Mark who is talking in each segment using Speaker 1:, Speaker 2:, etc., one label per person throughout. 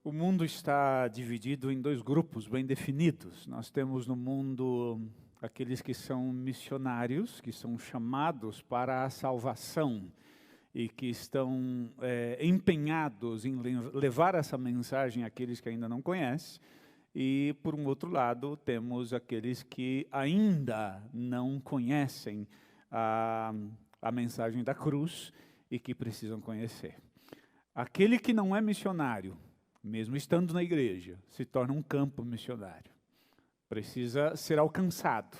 Speaker 1: O mundo está dividido em dois grupos bem definidos. Nós temos no mundo aqueles que são missionários, que são chamados para a salvação e que estão empenhados em levar essa mensagem àqueles que ainda não conhecem. E, por um outro lado, temos aqueles que ainda não conhecem a mensagem da cruz e que precisam conhecer. Aquele que não é missionário, mesmo estando na igreja, se torna um campo missionário. Precisa ser alcançado,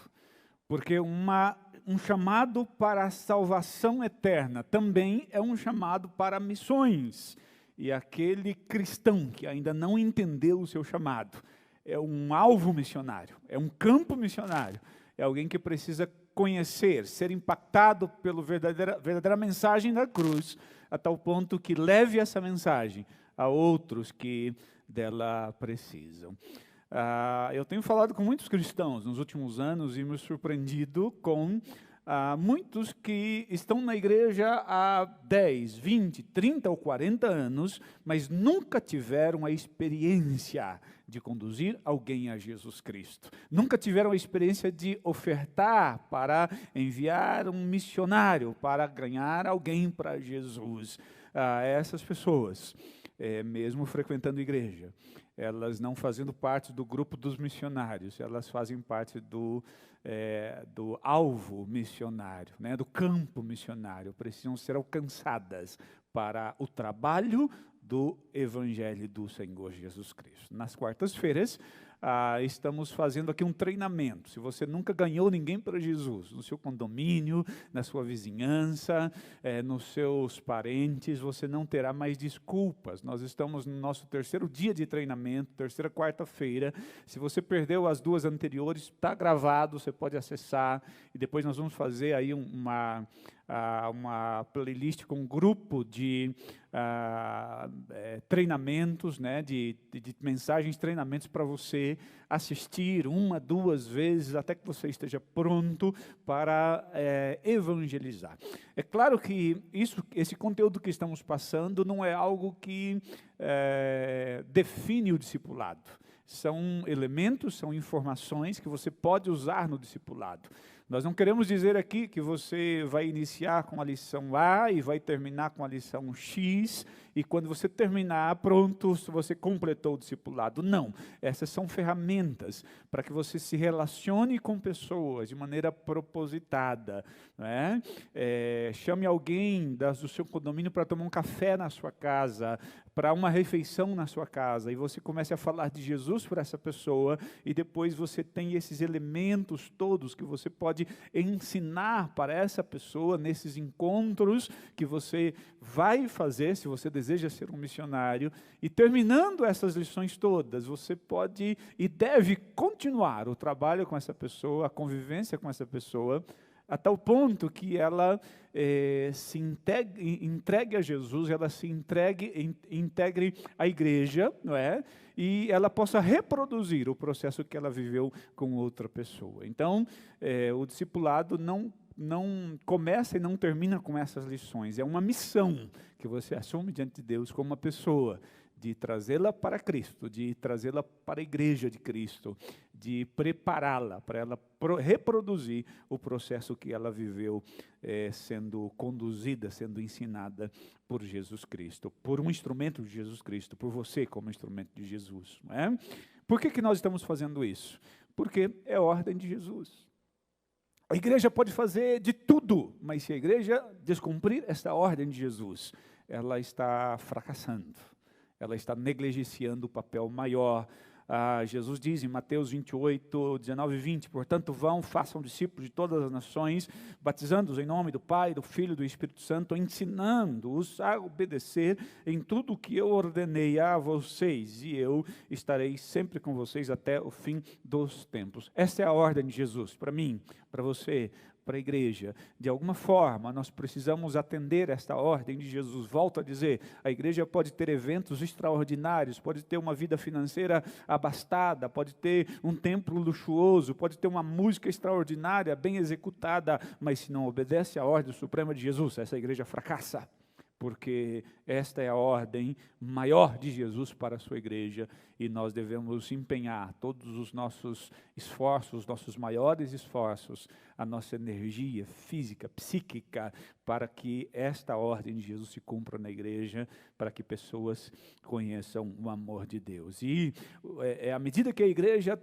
Speaker 1: porque um chamado para a salvação eterna também é um chamado para missões. E aquele cristão que ainda não entendeu o seu chamado é um alvo missionário, é um campo missionário, é alguém que precisa conhecer, ser impactado pela verdadeira mensagem da cruz, a tal ponto que leve essa mensagem a outros que dela precisam. Eu tenho falado com muitos cristãos nos últimos anos e me surpreendido com muitos que estão na igreja há 10, 20, 30 ou 40 anos, mas nunca tiveram a experiência de conduzir alguém a Jesus Cristo. Nunca tiveram a experiência de ofertar para enviar um missionário, para ganhar alguém para Jesus. Essas pessoas, mesmo frequentando igreja, elas não fazendo parte do grupo dos missionários, elas fazem parte do alvo missionário, né, do campo missionário, precisam ser alcançadas para o trabalho do Evangelho do Senhor Jesus Cristo. Nas quartas-feiras, estamos fazendo aqui um treinamento. Se você nunca ganhou ninguém para Jesus, no seu condomínio, na sua vizinhança, nos seus parentes, você não terá mais desculpas. Nós estamos no nosso terceiro dia de treinamento, terceira quarta-feira. Se você perdeu as duas anteriores, está gravado, você pode acessar, e depois nós vamos fazer aí uma playlist com um grupo de treinamentos, né, de mensagens, treinamentos para você assistir uma, duas vezes, até que você esteja pronto para evangelizar. É claro que esse conteúdo que estamos passando não é algo que define o discipulado. São elementos, são informações que você pode usar no discipulado. Nós não queremos dizer aqui que você vai iniciar com a lição A e vai terminar com a lição X, e quando você terminar, pronto, você completou o discipulado. Não, essas são ferramentas para que você se relacione com pessoas de maneira propositada, né? Chame alguém do seu condomínio para tomar um café na sua casa, para uma refeição na sua casa, e você comece a falar de Jesus para essa pessoa, e depois você tem esses elementos todos que você pode ensinar para essa pessoa nesses encontros que você vai fazer, se você deseja ser um missionário, e terminando essas lições todas, você pode e deve continuar o trabalho com essa pessoa, a convivência com essa pessoa, a tal ponto que ela se entregue a Jesus, ela se integre à igreja, não é? E ela possa reproduzir o processo que ela viveu com outra pessoa. Então, o discipulado não começa e não termina com essas lições, é uma missão que você assume diante de Deus como uma pessoa, de trazê-la para Cristo, de trazê-la para a igreja de Cristo, de prepará-la para ela reproduzir o processo que ela viveu, sendo conduzida, sendo ensinada por Jesus Cristo, por um instrumento de Jesus Cristo, por você como instrumento de Jesus. Não é? Por que nós estamos fazendo isso? Porque é a ordem de Jesus. A igreja pode fazer de tudo, mas se a igreja descumprir esta ordem de Jesus, ela está fracassando. Ela está negligenciando o papel maior. Jesus diz em Mateus 28, 19 e 20, portanto vão, façam discípulos de todas as nações, batizando-os em nome do Pai, do Filho e do Espírito Santo, ensinando-os a obedecer em tudo o que eu ordenei a vocês, e eu estarei sempre com vocês até o fim dos tempos. Esta é a ordem de Jesus, para mim, para você, para a igreja. De alguma forma, nós precisamos atender esta ordem de Jesus. Volto a dizer, a igreja pode ter eventos extraordinários, pode ter uma vida financeira abastada, pode ter um templo luxuoso, pode ter uma música extraordinária, bem executada, mas se não obedece à ordem suprema de Jesus, essa igreja fracassa. porque esta é a ordem maior de Jesus para a sua igreja, e nós devemos empenhar todos os nossos esforços, nossos maiores esforços, a nossa energia física, psíquica, para que esta ordem de Jesus se cumpra na igreja, para que pessoas conheçam o amor de Deus. E à medida que a igreja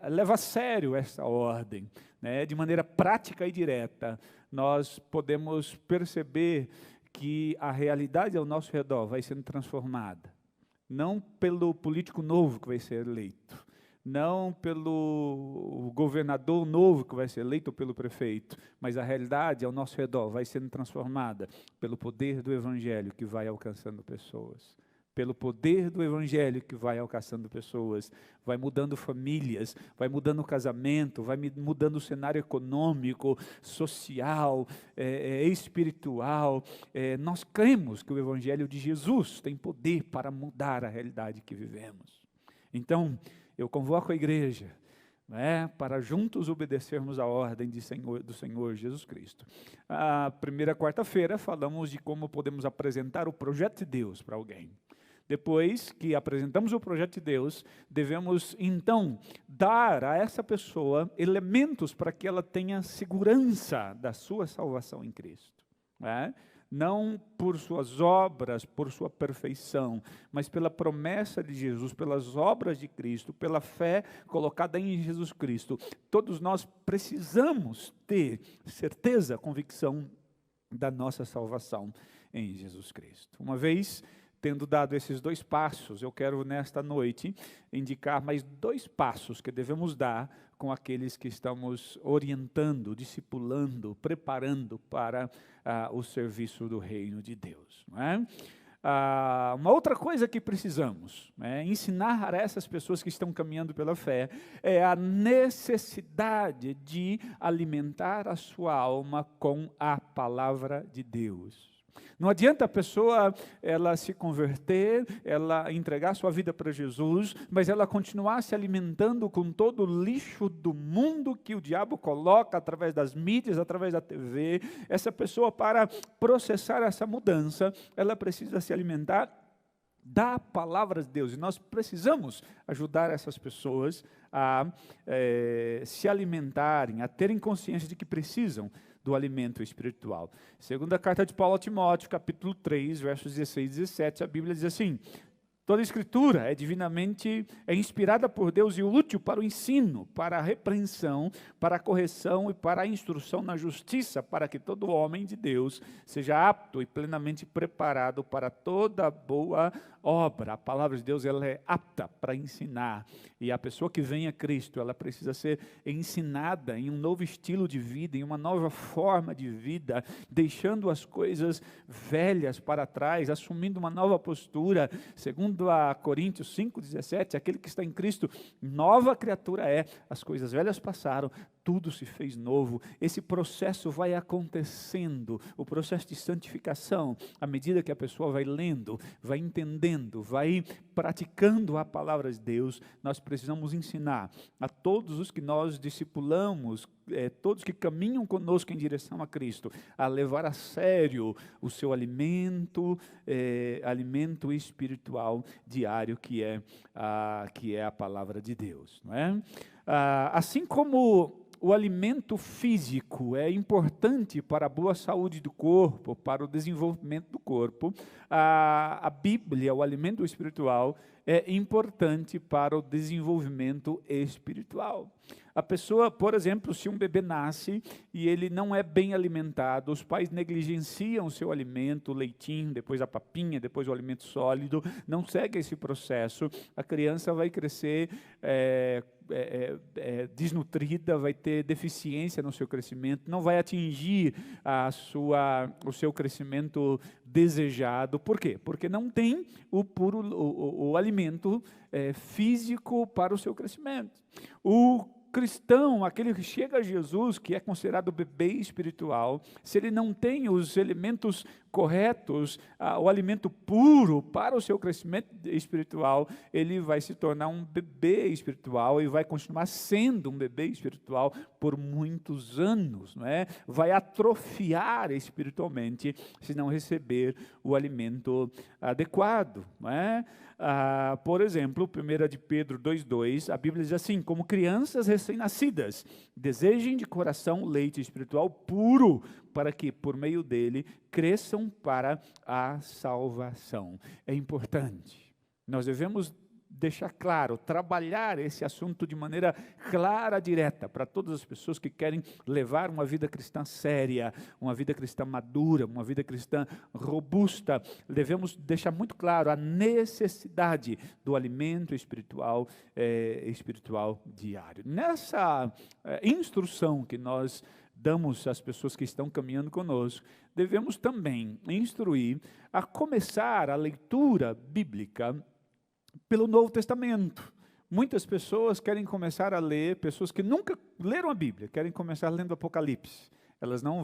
Speaker 1: leva a sério essa ordem, né, de maneira prática e direta, nós podemos perceber que a realidade ao nosso redor vai sendo transformada, não pelo político novo que vai ser eleito, não pelo governador novo que vai ser eleito ou pelo prefeito, mas a realidade ao nosso redor vai sendo transformada pelo poder do Evangelho que vai alcançando pessoas. Pelo poder do Evangelho que vai alcançando pessoas, vai mudando famílias, vai mudando o casamento, vai mudando o cenário econômico, social, espiritual. Nós cremos que o Evangelho de Jesus tem poder para mudar a realidade que vivemos. Então, eu convoco a igreja, para juntos obedecermos a ordem do Senhor Jesus Cristo. A primeira quarta-feira falamos de como podemos apresentar o projeto de Deus para alguém. Depois que apresentamos o projeto de Deus, devemos então dar a essa pessoa elementos para que ela tenha segurança da sua salvação em Cristo. Não por suas obras, por sua perfeição, mas pela promessa de Jesus, pelas obras de Cristo, pela fé colocada em Jesus Cristo. Todos nós precisamos ter certeza, convicção da nossa salvação em Jesus Cristo. Uma vez tendo dado esses 2 passos, eu quero nesta noite indicar mais 2 passos que devemos dar com aqueles que estamos orientando, discipulando, preparando para o serviço do reino de Deus. Não é? Uma outra coisa que precisamos ensinar a essas pessoas que estão caminhando pela fé é a necessidade de alimentar a sua alma com a palavra de Deus. Não adianta a pessoa ela se converter, ela entregar sua vida para Jesus, mas ela continuar se alimentando com todo o lixo do mundo que o diabo coloca através das mídias, através da TV. Essa pessoa, para processar essa mudança, ela precisa se alimentar da palavra de Deus. E nós precisamos ajudar essas pessoas a se alimentarem, a terem consciência de que precisam do alimento espiritual. Segunda carta de Paulo a Timóteo, capítulo 3, versos 16 e 17, a Bíblia diz assim: toda a Escritura é inspirada por Deus e útil para o ensino, para a repreensão, para a correção e para a instrução na justiça, para que todo homem de Deus seja apto e plenamente preparado para toda boa obra. A palavra de Deus ela é apta para ensinar, e a pessoa que vem a Cristo, ela precisa ser ensinada em um novo estilo de vida, em uma nova forma de vida, deixando as coisas velhas para trás, assumindo uma nova postura. Segundo a Coríntios 5,17, aquele que está em Cristo, nova criatura é, as coisas velhas passaram, tudo se fez novo. Esse processo vai acontecendo, o processo de santificação, à medida que a pessoa vai lendo, vai entendendo, vai praticando a palavra de Deus. Nós precisamos ensinar a todos os que nós discipulamos, todos que caminham conosco em direção a Cristo, a levar a sério o seu alimento espiritual diário, que é a palavra de Deus. Não é? Assim como o alimento físico é importante para a boa saúde do corpo, para o desenvolvimento do corpo, a Bíblia, o alimento espiritual, é importante para o desenvolvimento espiritual. A pessoa, por exemplo, se um bebê nasce e ele não é bem alimentado, os pais negligenciam o seu alimento, o leitinho, depois a papinha, depois o alimento sólido, não segue esse processo, a criança vai crescer desnutrida, vai ter deficiência no seu crescimento, não vai atingir o seu crescimento desejado. Por quê? Porque não tem o alimento físico para o seu crescimento. O cristão, aquele que chega a Jesus, que é considerado bebê espiritual, se ele não tem os elementos corretos, o alimento puro para o seu crescimento espiritual, ele vai se tornar um bebê espiritual e vai continuar sendo um bebê espiritual por muitos anos, não é? Vai atrofiar espiritualmente se não receber o alimento adequado, não é? Por exemplo, 1 de Pedro 2,2, a Bíblia diz assim: como crianças recém-nascidas, desejem de coração leite espiritual puro, para que, por meio dele, cresçam para a salvação. É importante. Nós devemos deixar claro, trabalhar esse assunto de maneira clara, direta, para todas as pessoas que querem levar uma vida cristã séria, uma vida cristã madura, uma vida cristã robusta. Devemos deixar muito claro a necessidade do alimento espiritual, diário. Nessa instrução que nós damos às pessoas que estão caminhando conosco, devemos também instruir a começar a leitura bíblica pelo Novo Testamento. Muitas pessoas querem começar a ler, pessoas que nunca leram a Bíblia, querem começar lendo Apocalipse. Elas não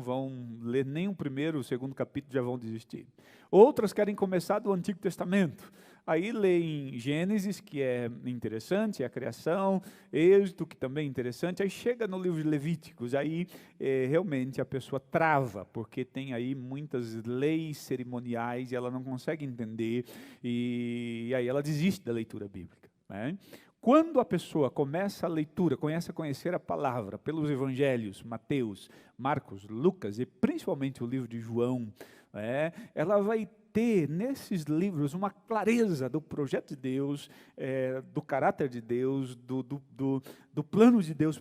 Speaker 1: vão ler nem o primeiro, o segundo capítulo, já vão desistir. Outras querem começar do Antigo Testamento. Aí leem Gênesis, que é interessante, a criação, Êxodo, que também é interessante. Aí chega no livro de Levíticos, aí realmente a pessoa trava, porque tem aí muitas leis cerimoniais e ela não consegue entender, e aí ela desiste da leitura bíblica, né? Quando a pessoa começa a leitura, começa a conhecer a palavra pelos evangelhos, Mateus, Marcos, Lucas e principalmente o livro de João, ela vai ter nesses livros uma clareza do projeto de Deus, do caráter de Deus, do plano de Deus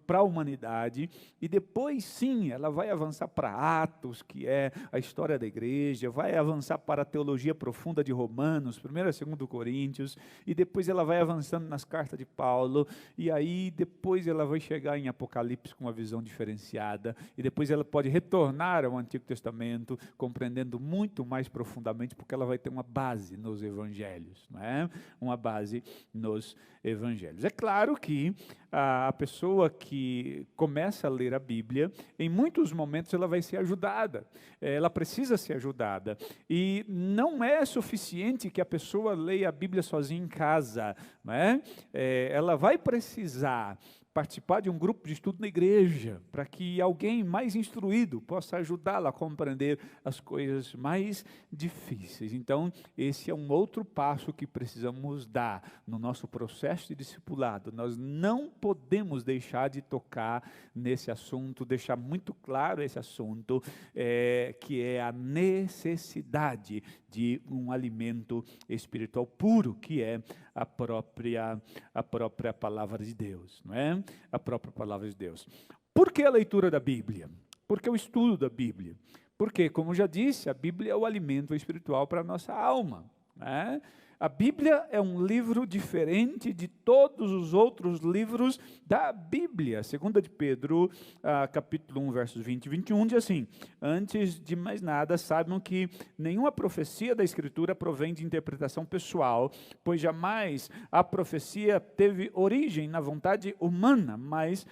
Speaker 1: para a humanidade, e depois sim, ela vai avançar para Atos, que é a história da igreja, vai avançar para a teologia profunda de Romanos, 1ª e 2ª Coríntios, e depois ela vai avançando nas cartas de Paulo, e aí depois ela vai chegar em Apocalipse com uma visão diferenciada, e depois ela pode retornar ao Antigo Testamento, compreendendo muito mais profundamente, porque ela vai ter uma base nos evangelhos, não é? Uma base nos evangelhos. É claro que a pessoa que começa a ler a Bíblia, em muitos momentos ela vai ser ajudada, ela precisa ser ajudada, e não é suficiente que a pessoa leia a Bíblia sozinha em casa, não é? Ela vai precisar participar de um grupo de estudo na igreja, para que alguém mais instruído possa ajudá-la a compreender as coisas mais difíceis. Então, esse é um outro passo que precisamos dar no nosso processo de discipulado. Nós não podemos deixar de tocar nesse assunto, deixar muito claro esse assunto, que é a necessidade de um alimento espiritual puro, que é a própria palavra de Deus, não é? A própria palavra de Deus. Por que a leitura da Bíblia? Por que o estudo da Bíblia? Porque, como já disse, a Bíblia é o alimento espiritual para a nossa alma, né? A Bíblia é um livro diferente de todos os outros livros da Bíblia. 2 de Pedro, capítulo 1, versos 20 e 21, diz assim: antes de mais nada, saibam que nenhuma profecia da Escritura provém de interpretação pessoal, pois jamais a profecia teve origem na vontade humana, mas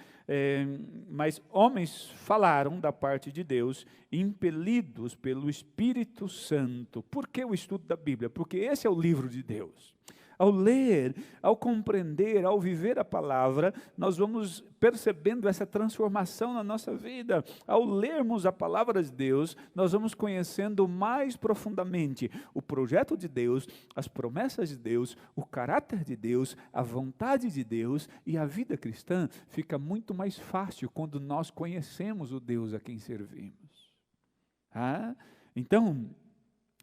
Speaker 1: homens falaram da parte de Deus, impelidos pelo Espírito Santo. Por que o estudo da Bíblia? Porque esse é o livro de Deus. Ao ler, ao compreender, ao viver a palavra, nós vamos percebendo essa transformação na nossa vida. Ao lermos a palavra de Deus, nós vamos conhecendo mais profundamente o projeto de Deus, as promessas de Deus, o caráter de Deus, a vontade de Deus, e a vida cristã fica muito mais fácil quando nós conhecemos o Deus a quem servimos. Então,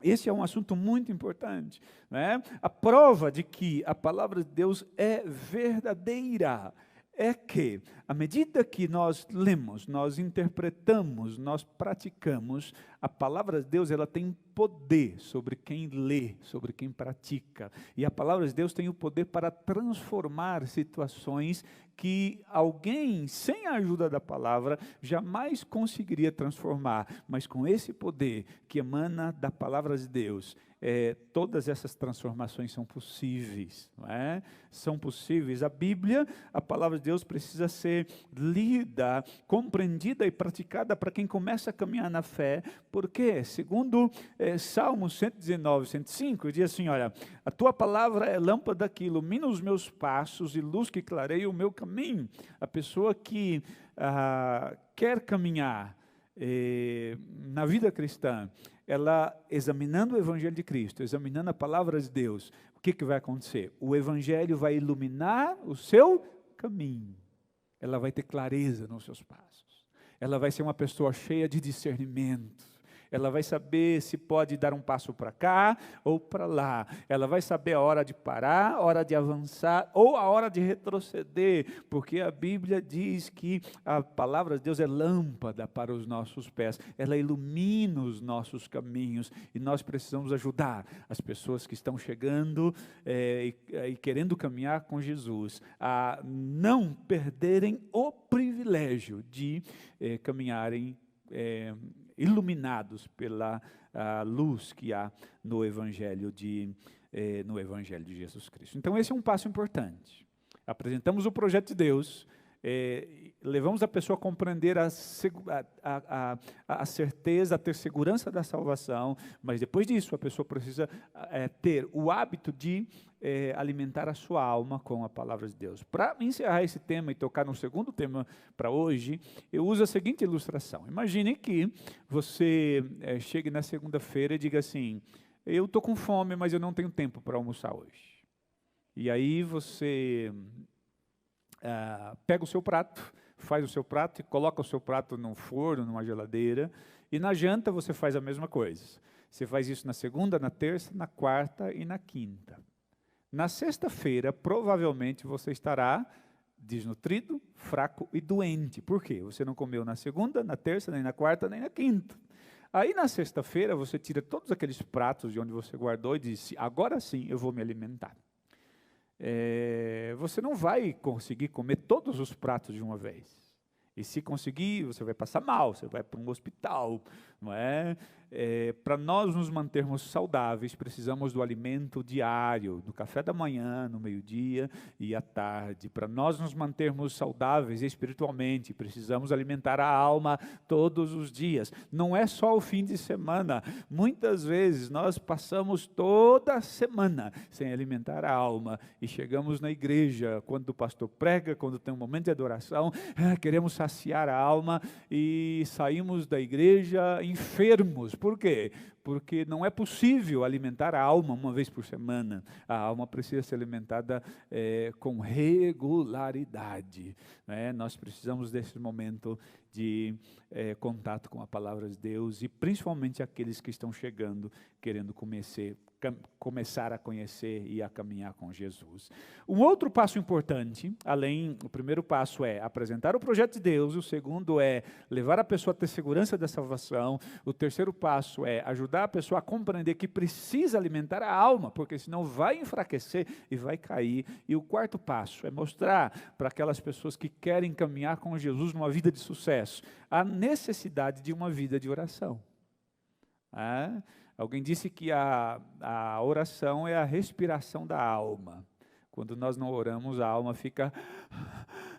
Speaker 1: esse é um assunto muito importante, né? A prova de que a palavra de Deus é verdadeira é que, à medida que nós lemos, nós interpretamos, nós praticamos, a palavra de Deus ela tem poder sobre quem lê, sobre quem pratica. E a palavra de Deus tem o poder para transformar situações que alguém, sem a ajuda da palavra, jamais conseguiria transformar. Mas com esse poder que emana da palavra de Deus, todas essas transformações são possíveis, não é? São possíveis. A Bíblia, a palavra de Deus, precisa ser lida, compreendida e praticada para quem começa a caminhar na fé, porque, segundo Salmo 119, 105, diz assim, olha, a tua palavra é lâmpada que ilumina os meus passos e luz que clareia o meu caminho. A pessoa que quer caminhar na vida cristã, ela examinando o Evangelho de Cristo, examinando a palavra de Deus, o que vai acontecer? O Evangelho vai iluminar o seu caminho, ela vai ter clareza nos seus passos, ela vai ser uma pessoa cheia de discernimento, ela vai saber se pode dar um passo para cá ou para lá, ela vai saber a hora de parar, a hora de avançar ou a hora de retroceder, porque a Bíblia diz que a palavra de Deus é lâmpada para os nossos pés, ela ilumina os nossos caminhos e nós precisamos ajudar as pessoas que estão chegando e querendo caminhar com Jesus a não perderem o privilégio de caminharem iluminados pela luz que há no Evangelho de Jesus Cristo. Então esse é um passo importante. Apresentamos o projeto de Deus, levamos a pessoa a compreender a certeza, a ter segurança da salvação, mas depois disso a pessoa precisa ter o hábito de alimentar a sua alma com a palavra de Deus. Para encerrar esse tema e tocar no segundo tema para hoje, eu uso a seguinte ilustração. Imagine que você chegue na segunda-feira e diga assim, eu estou com fome, mas eu não tenho tempo para almoçar hoje. E aí você pega o seu prato, faz o seu prato e coloca o seu prato num forno, numa geladeira, e na janta você faz a mesma coisa. Você faz isso na segunda, na terça, na quarta e na quinta. Na sexta-feira, provavelmente você estará desnutrido, fraco e doente. Por quê? Você não comeu na segunda, na terça, nem na quarta, nem na quinta. Aí na sexta-feira você tira todos aqueles pratos de onde você guardou e diz, agora sim eu vou me alimentar. Você não vai conseguir comer todos os pratos de uma vez. E se conseguir, você vai passar mal, você vai para um hospital, não é? Para nós nos mantermos saudáveis, precisamos do alimento diário, do café da manhã, no meio-dia e à tarde. Para nós nos mantermos saudáveis espiritualmente, precisamos alimentar a alma todos os dias. Não é só o fim de semana. Muitas vezes nós passamos toda a semana sem alimentar a alma e chegamos na igreja, quando o pastor prega, quando tem um momento de adoração, queremos saciar a alma e saímos da igreja enfermos. Por quê? Porque não é possível alimentar a alma uma vez por semana. A alma precisa ser alimentada com regularidade, né? Nós precisamos desse momento de contato com a palavra de Deus e principalmente aqueles que estão chegando, querendo começar a conhecer e a caminhar com Jesus. Um outro passo importante, o primeiro passo é apresentar o projeto de Deus, o segundo é levar a pessoa a ter segurança da salvação, o terceiro passo é ajudar a pessoa a compreender que precisa alimentar a alma, porque senão vai enfraquecer e vai cair, e o quarto passo é mostrar para aquelas pessoas que querem caminhar com Jesus numa vida de sucesso, a necessidade de uma vida de oração. Alguém disse que a oração é a respiração da alma. Quando nós não oramos, a alma fica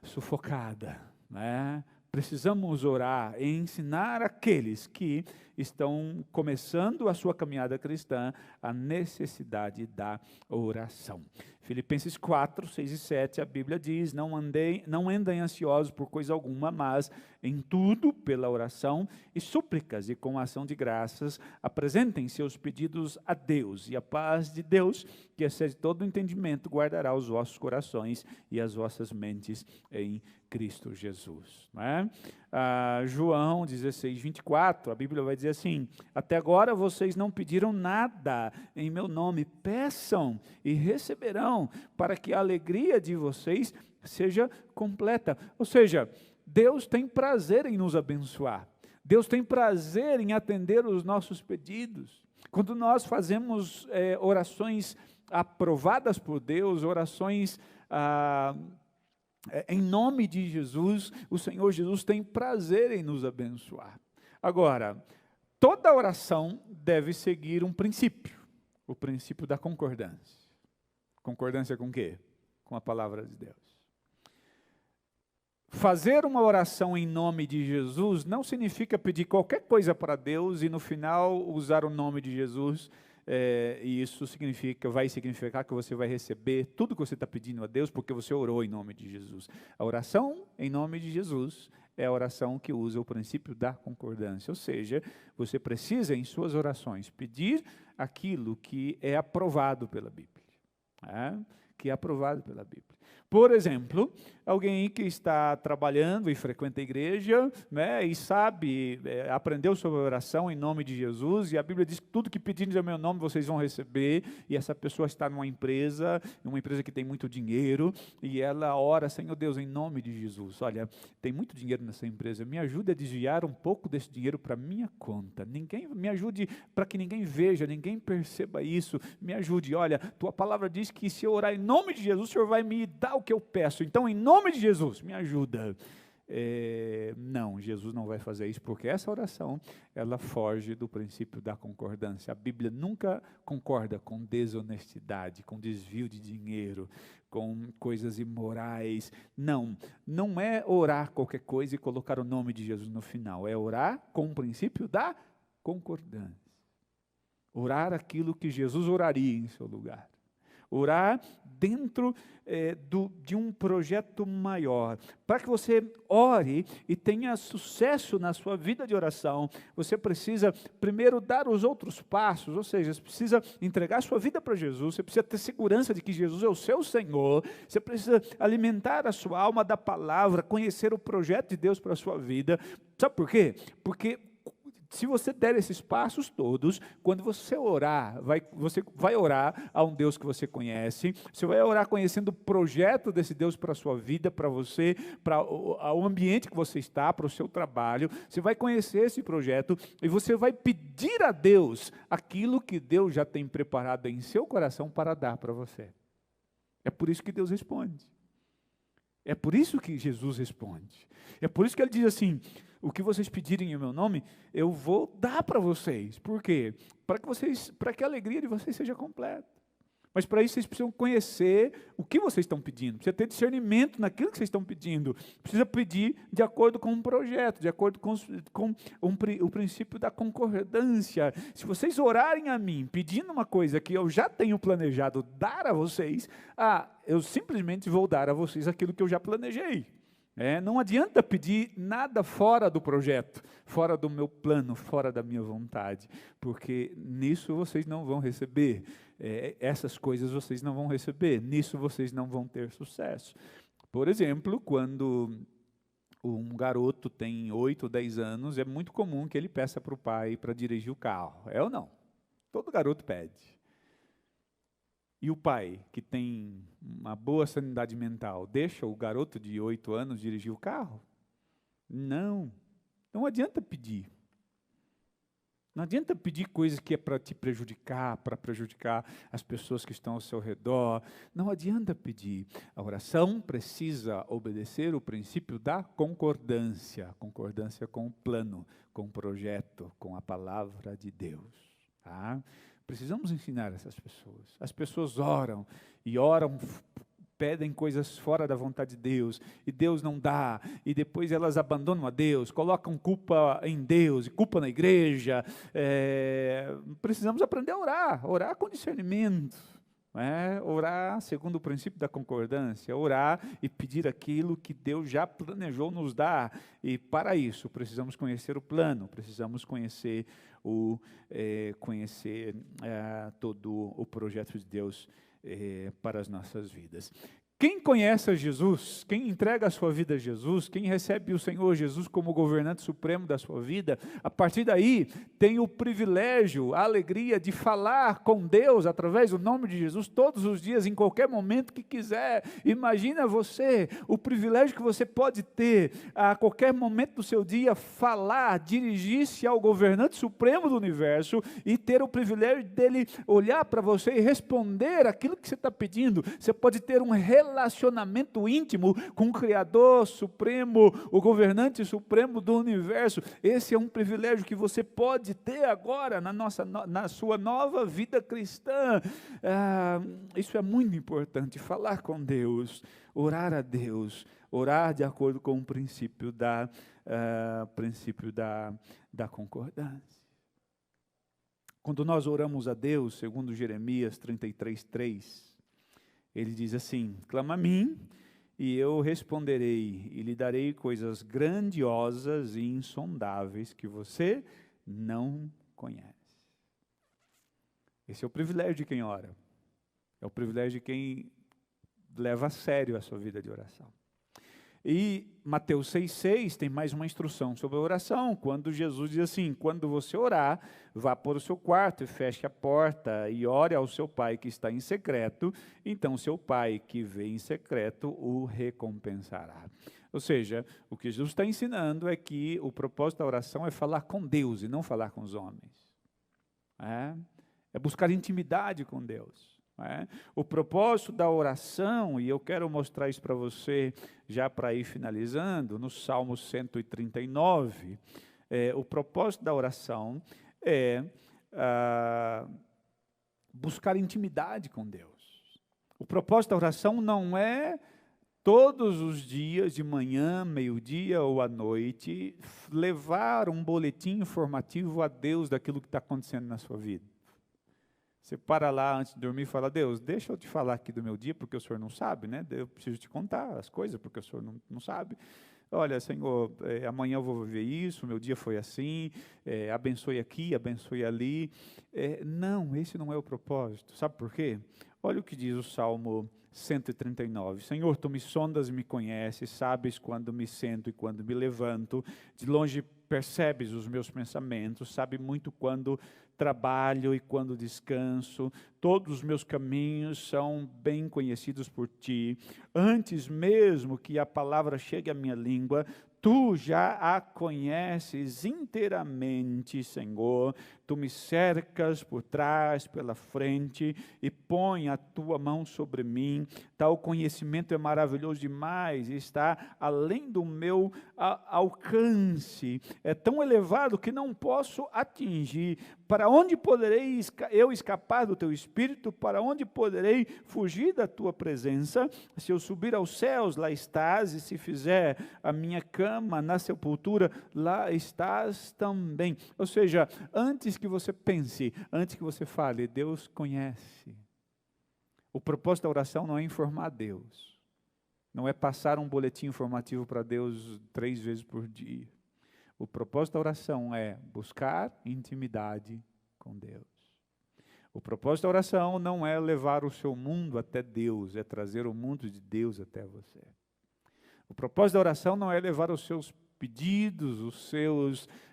Speaker 1: sufocada, né? Precisamos orar e ensinar aqueles que estão começando a sua caminhada cristã a necessidade da oração. Filipenses 4, 6 e 7, a Bíblia diz, não andem ansiosos por coisa alguma, mas em tudo, pela oração e súplicas e com ação de graças, apresentem seus pedidos a Deus, e a paz de Deus, que excede todo o entendimento, guardará os vossos corações e as vossas mentes em Cristo Jesus. Não é? João 16, 24, a Bíblia vai dizer assim, até agora vocês não pediram nada em meu nome, peçam e receberão, para que a alegria de vocês seja completa. Ou seja, Deus tem prazer em nos abençoar, Deus tem prazer em atender os nossos pedidos. Quando nós fazemos orações aprovadas por Deus, orações em nome de Jesus, o Senhor Jesus tem prazer em nos abençoar. Agora, toda oração deve seguir um princípio, o princípio da concordância. Concordância com o quê? Com a palavra de Deus. Fazer uma oração em nome de Jesus não significa pedir qualquer coisa para Deus e no final usar o nome de Jesus, e isso vai significar que você vai receber tudo que você está pedindo a Deus porque você orou em nome de Jesus. A oração em nome de Jesus é a oração que usa o princípio da concordância, ou seja, você precisa em suas orações pedir aquilo que é aprovado pela Bíblia, que é aprovado pela Bíblia. Por exemplo, alguém que está trabalhando e frequenta a igreja, né, e sabe, aprendeu sobre a oração em nome de Jesus, e a Bíblia diz que tudo que pedirem no meu nome vocês vão receber, e essa pessoa está numa empresa que tem muito dinheiro, e ela ora, Senhor Deus, em nome de Jesus, olha, tem muito dinheiro nessa empresa, me ajude a desviar um pouco desse dinheiro para minha conta, me ajude para que ninguém veja, ninguém perceba isso, me ajude, olha, tua palavra diz que se eu orar em nome de Jesus, o Senhor vai me dar o que eu peço, então em nome de Jesus, me ajuda. Não, Jesus não vai fazer isso, porque essa oração, ela foge do princípio da concordância. A Bíblia nunca concorda com desonestidade, com desvio de dinheiro, com coisas imorais. Não é orar qualquer coisa e colocar o nome de Jesus no final, é orar com o princípio da concordância. Orar aquilo que Jesus oraria em seu lugar. Orar dentro de um projeto maior. Para que você ore e tenha sucesso na sua vida de oração, você precisa primeiro dar os outros passos, ou seja, você precisa entregar sua vida para Jesus, você precisa ter segurança de que Jesus é o seu Senhor, você precisa alimentar a sua alma da palavra, conhecer o projeto de Deus para a sua vida. Sabe por quê? Porque se você der esses passos todos, quando você orar, você vai orar a um Deus que você conhece, você vai orar conhecendo o projeto desse Deus para a sua vida, para você, para o ambiente que você está, para o seu trabalho, você vai conhecer esse projeto e você vai pedir a Deus aquilo que Deus já tem preparado em seu coração para dar para você. É por isso que Deus responde. É por isso que Jesus responde. É por isso que Ele diz assim, o que vocês pedirem em meu nome, eu vou dar para vocês. Por quê? Para que a alegria de vocês seja completa. Mas para isso vocês precisam conhecer o que vocês estão pedindo. Precisa ter discernimento naquilo que vocês estão pedindo. Precisa pedir de acordo com um projeto, de acordo com o princípio da concordância. Se vocês orarem a mim, pedindo uma coisa que eu já tenho planejado dar a vocês, eu simplesmente vou dar a vocês aquilo que eu já planejei. Não adianta pedir nada fora do projeto, fora do meu plano, fora da minha vontade, porque nisso vocês não vão receber, essas coisas vocês não vão receber, nisso vocês não vão ter sucesso. Por exemplo, quando um garoto tem 8 ou 10 anos, é muito comum que ele peça para o pai para dirigir o carro, é ou não? Todo garoto pede. E o pai, que tem uma boa sanidade mental, deixa o garoto de 8 anos dirigir o carro? Não adianta pedir. Não adianta pedir coisas que é para te prejudicar, para prejudicar as pessoas que estão ao seu redor. Não adianta pedir. A oração precisa obedecer o princípio da concordância. Concordância com o plano, com o projeto, com a palavra de Deus. Tá? Precisamos ensinar essas pessoas. As pessoas oram, pedem coisas fora da vontade de Deus, e Deus não dá, e depois elas abandonam a Deus, colocam culpa em Deus, e culpa na igreja. Precisamos aprender a orar com discernimento. Orar segundo o princípio da concordância, orar e pedir aquilo que Deus já planejou nos dar, e para isso precisamos conhecer o plano, precisamos conhecer todo o projeto de Deus para as nossas vidas. Quem conhece a Jesus, quem entrega a sua vida a Jesus, quem recebe o Senhor Jesus como governante supremo da sua vida, a partir daí tem o privilégio, a alegria de falar com Deus através do nome de Jesus todos os dias, em qualquer momento que quiser. Imagina você, o privilégio que você pode ter a qualquer momento do seu dia, falar, dirigir-se ao governante supremo do universo e ter o privilégio dele olhar para você e responder aquilo que você está pedindo. Você pode ter um relacionamento íntimo com o Criador Supremo, o governante supremo do universo. Esse é um privilégio que você pode ter agora na sua nova vida cristã. Isso é muito importante, falar com Deus, orar a Deus, orar de acordo com o princípio da concordância. Quando nós oramos a Deus, segundo Jeremias 33:3, ele diz assim: clama a mim, e eu responderei, e lhe darei coisas grandiosas e insondáveis que você não conhece. Esse é o privilégio de quem ora. É o privilégio de quem leva a sério a sua vida de oração. E Mateus 6,6 tem mais uma instrução sobre a oração, quando Jesus diz assim: quando você orar, vá para o seu quarto e feche a porta e ore ao seu pai que está em secreto, então seu pai que vê em secreto o recompensará. Ou seja, o que Jesus está ensinando é que o propósito da oração é falar com Deus e não falar com os homens. É buscar intimidade com Deus. O propósito da oração, e eu quero mostrar isso para você já para ir finalizando, no Salmo 139, o propósito da oração é buscar intimidade com Deus. O propósito da oração não é todos os dias, de manhã, meio-dia ou à noite, levar um boletim informativo a Deus daquilo que está acontecendo na sua vida. Você para lá antes de dormir e fala: Deus, deixa eu te falar aqui do meu dia, porque o Senhor não sabe, né? Eu preciso te contar as coisas, porque o Senhor não sabe. Olha, Senhor, amanhã eu vou viver isso, meu dia foi assim, abençoe aqui, abençoe ali. Não, esse não é o propósito. Sabe por quê? Olha o que diz o Salmo 139. Senhor, tu me sondas e me conheces, sabes quando me sento e quando me levanto, de longe percebes os meus pensamentos, sabe muito quando trabalho e quando descanso, todos os meus caminhos são bem conhecidos por ti. Antes mesmo que a palavra chegue à minha língua, tu já a conheces inteiramente, Senhor. Tu me cercas por trás, pela frente, e põe a tua mão sobre mim. Tal conhecimento é maravilhoso demais, e está além do meu alcance. É tão elevado que não posso atingir. Para onde poderei eu escapar do teu Espírito? Para onde poderei fugir da tua presença? Se eu subir aos céus, lá estás, e se fizer a minha cama na sepultura, lá estás também. Ou seja, antes que você pense, antes que você fale, Deus conhece. O propósito da oração não é informar Deus, não é passar um boletim informativo para Deus 3 vezes por dia. O propósito da oração é buscar intimidade com Deus. O propósito da oração não é levar o seu mundo até Deus, é trazer o mundo de Deus até você. O propósito da oração não é levar os seus pedidos,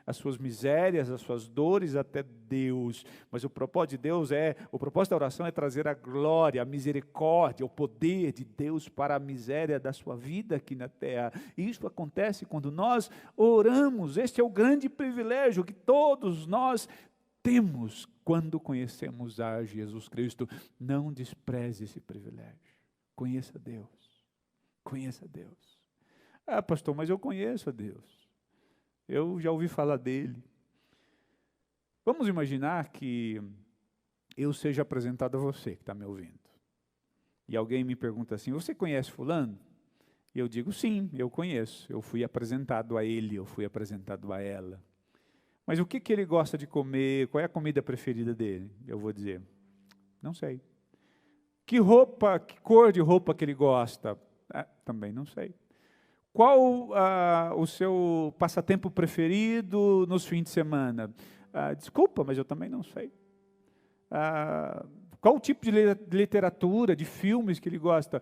Speaker 1: as suas misérias, as suas dores até Deus, mas o propósito da oração é trazer a glória, a misericórdia, o poder de Deus para a miséria da sua vida aqui na terra. E isso acontece quando nós oramos. Este é o grande privilégio que todos nós temos quando conhecemos a Jesus Cristo. Não despreze esse privilégio. Conheça Deus. Conheça Deus. Pastor, mas eu conheço a Deus. Eu já ouvi falar dele. Vamos imaginar que eu seja apresentado a você que está me ouvindo. E alguém me pergunta assim: você conhece fulano? E eu digo: sim, eu conheço. Eu fui apresentado a ele, eu fui apresentado a ela. Mas o que ele gosta de comer? Qual é a comida preferida dele? Eu vou dizer: não sei. Que cor de roupa que ele gosta? Também não sei. Qual o seu passatempo preferido nos fins de semana? Desculpa, mas eu também não sei. Qual o tipo de literatura, de filmes que ele gosta?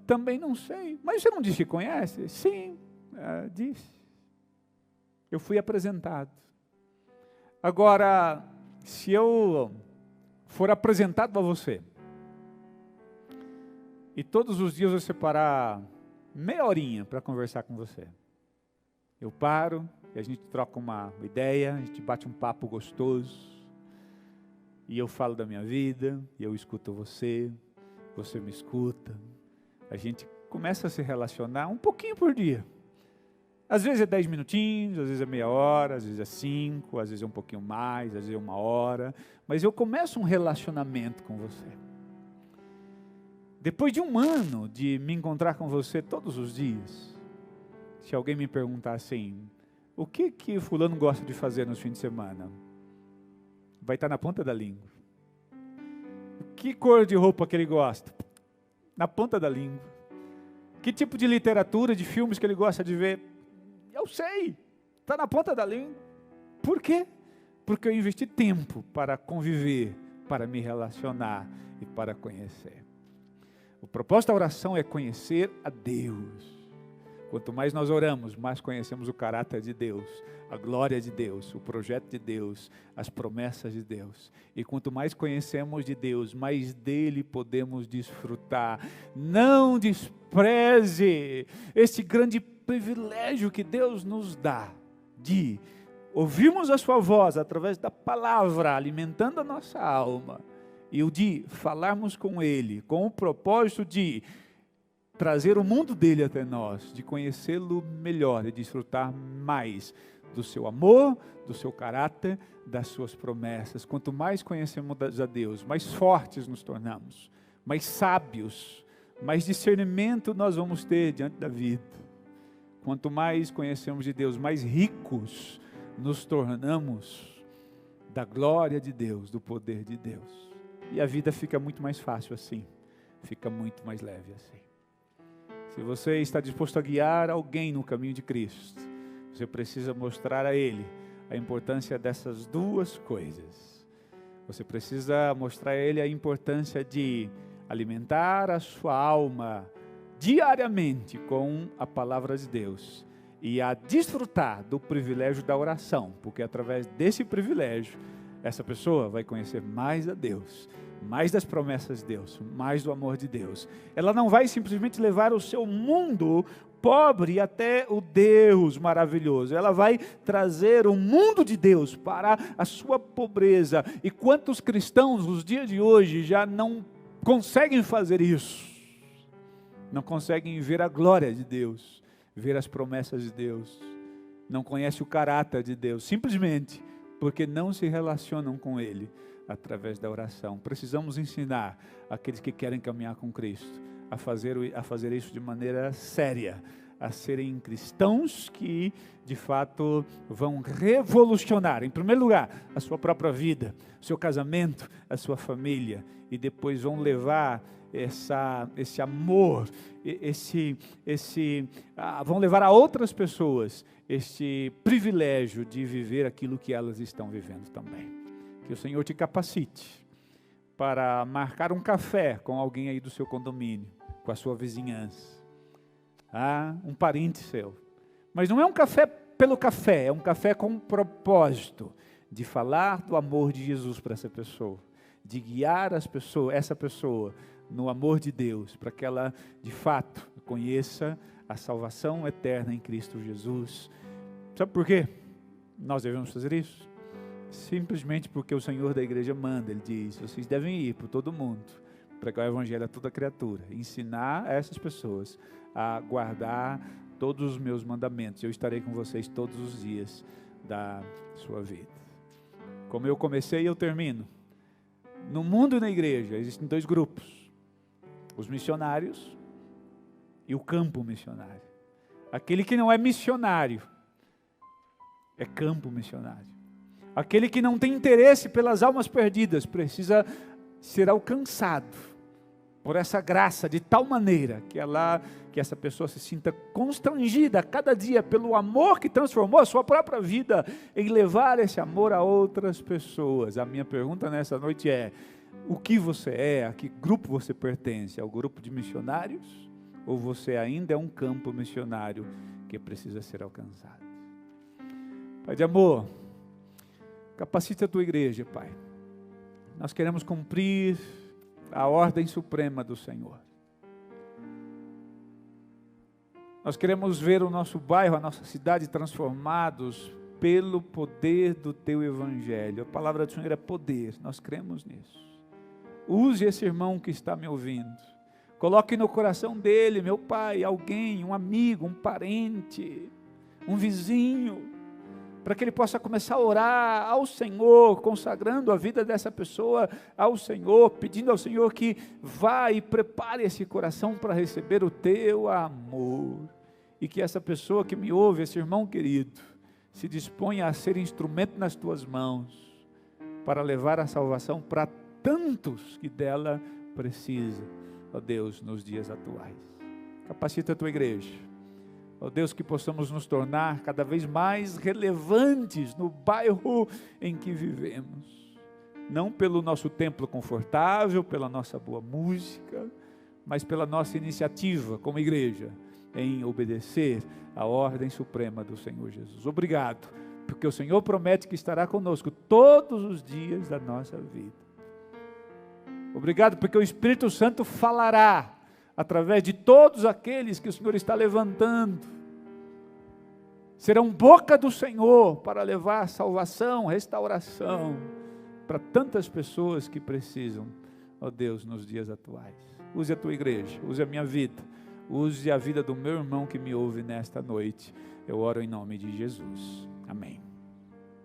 Speaker 1: Também não sei. Mas você não disse que conhece? Sim, disse. Eu fui apresentado. Agora, se eu for apresentado a você, e todos os dias eu separar meia horinha para conversar com você, eu paro e a gente troca uma ideia, a gente bate um papo gostoso, e eu falo da minha vida, e eu escuto você, você me escuta, a gente começa a se relacionar um pouquinho por dia. Às vezes é 10 minutinhos, às vezes é meia hora, às vezes é 5, às vezes é um pouquinho mais, às vezes é 1 hora, mas eu começo um relacionamento com você. Depois de 1 ano de me encontrar com você todos os dias, se alguém me perguntar assim, o que fulano gosta de fazer nos fins de semana? Vai estar na ponta da língua. Que cor de roupa que ele gosta? Na ponta da língua. Que tipo de literatura, de filmes que ele gosta de ver? Eu sei, está na ponta da língua. Por quê? Porque eu investi tempo para conviver, para me relacionar e para conhecer. O propósito da oração é conhecer a Deus. Quanto mais nós oramos, mais conhecemos o caráter de Deus, a glória de Deus, o projeto de Deus, as promessas de Deus. E quanto mais conhecemos de Deus, mais dele podemos desfrutar. Não despreze esse grande privilégio que Deus nos dá de ouvirmos a sua voz através da palavra, alimentando a nossa alma, e o de falarmos com Ele, com o propósito de trazer o mundo dele até nós, de conhecê-lo melhor e desfrutar mais do seu amor, do seu caráter, das suas promessas. Quanto mais conhecemos a Deus, mais fortes nos tornamos, mais sábios, mais discernimento nós vamos ter diante da vida. Quanto mais conhecemos de Deus, mais ricos nos tornamos da glória de Deus, do poder de Deus. E a vida fica muito mais fácil assim, fica muito mais leve assim. Se você está disposto a guiar alguém no caminho de Cristo, você precisa mostrar a ele a importância dessas duas coisas. Você precisa mostrar a ele a importância de alimentar a sua alma diariamente com a palavra de Deus e a desfrutar do privilégio da oração, porque através desse privilégio, essa pessoa vai conhecer mais a Deus, mais das promessas de Deus, mais do amor de Deus. Ela não vai simplesmente levar o seu mundo pobre até o Deus maravilhoso. Ela vai trazer o mundo de Deus para a sua pobreza. E quantos cristãos nos dias de hoje já não conseguem fazer isso? Não conseguem ver a glória de Deus, ver as promessas de Deus, não conhecem o caráter de Deus, simplesmente porque não se relacionam com Ele através da oração. Precisamos ensinar aqueles que querem caminhar com Cristo a fazer isso de maneira séria, a serem cristãos que de fato vão revolucionar, em primeiro lugar, a sua própria vida, o seu casamento, a sua família, e depois vão levar esse amor, vão levar a outras pessoas este privilégio de viver aquilo que elas estão vivendo também. Que o Senhor te capacite para marcar um café com alguém aí do seu condomínio, com a sua vizinhança, um parente seu. Mas não é um café pelo café, é um café com um propósito de falar do amor de Jesus para essa pessoa, de guiar essa pessoa no amor de Deus, para que ela de fato conheça a salvação eterna em Cristo Jesus. Sabe por quê nós devemos fazer isso? Simplesmente porque o Senhor da igreja manda. Ele diz, vocês devem ir por todo mundo, pregar o evangelho a toda criatura, ensinar essas pessoas a guardar todos os meus mandamentos. Eu estarei com vocês todos os dias da sua vida. Como eu comecei, eu termino. No mundo e na igreja existem 2 grupos: os missionários e o campo missionário. Aquele que não é missionário é campo missionário. Aquele que não tem interesse pelas almas perdidas precisa ser alcançado por essa graça de tal maneira que essa pessoa se sinta constrangida a cada dia pelo amor que transformou a sua própria vida em levar esse amor a outras pessoas. A minha pergunta nessa noite é: o que você é, a que grupo você pertence, ao grupo de missionários, ou você ainda é um campo missionário que precisa ser alcançado. Pai de amor, capacite a tua igreja, Pai. Nós queremos cumprir a ordem suprema do Senhor. Nós queremos ver o nosso bairro, a nossa cidade transformados pelo poder do teu evangelho. A palavra do Senhor é poder, nós cremos nisso. Use esse irmão que está me ouvindo. Coloque no coração dele, meu pai, alguém, um amigo, um parente, um vizinho, para que ele possa começar a orar ao Senhor, consagrando a vida dessa pessoa ao Senhor, pedindo ao Senhor que vá e prepare esse coração para receber o teu amor. E que essa pessoa que me ouve, esse irmão querido, se disponha a ser instrumento nas tuas mãos, para levar a salvação para tantos que dela precisam, ó Deus, nos dias atuais. Capacita a tua igreja, ó Deus, que possamos nos tornar cada vez mais relevantes no bairro em que vivemos, não pelo nosso templo confortável, pela nossa boa música, mas pela nossa iniciativa como igreja, em obedecer à ordem suprema do Senhor Jesus. Obrigado, porque o Senhor promete que estará conosco todos os dias da nossa vida. Obrigado, porque o Espírito Santo falará através de todos aqueles que o Senhor está levantando. Serão boca do Senhor para levar salvação, restauração para tantas pessoas que precisam, ó Deus, nos dias atuais. Use a tua igreja, use a minha vida, use a vida do meu irmão que me ouve nesta noite. Eu oro em nome de Jesus.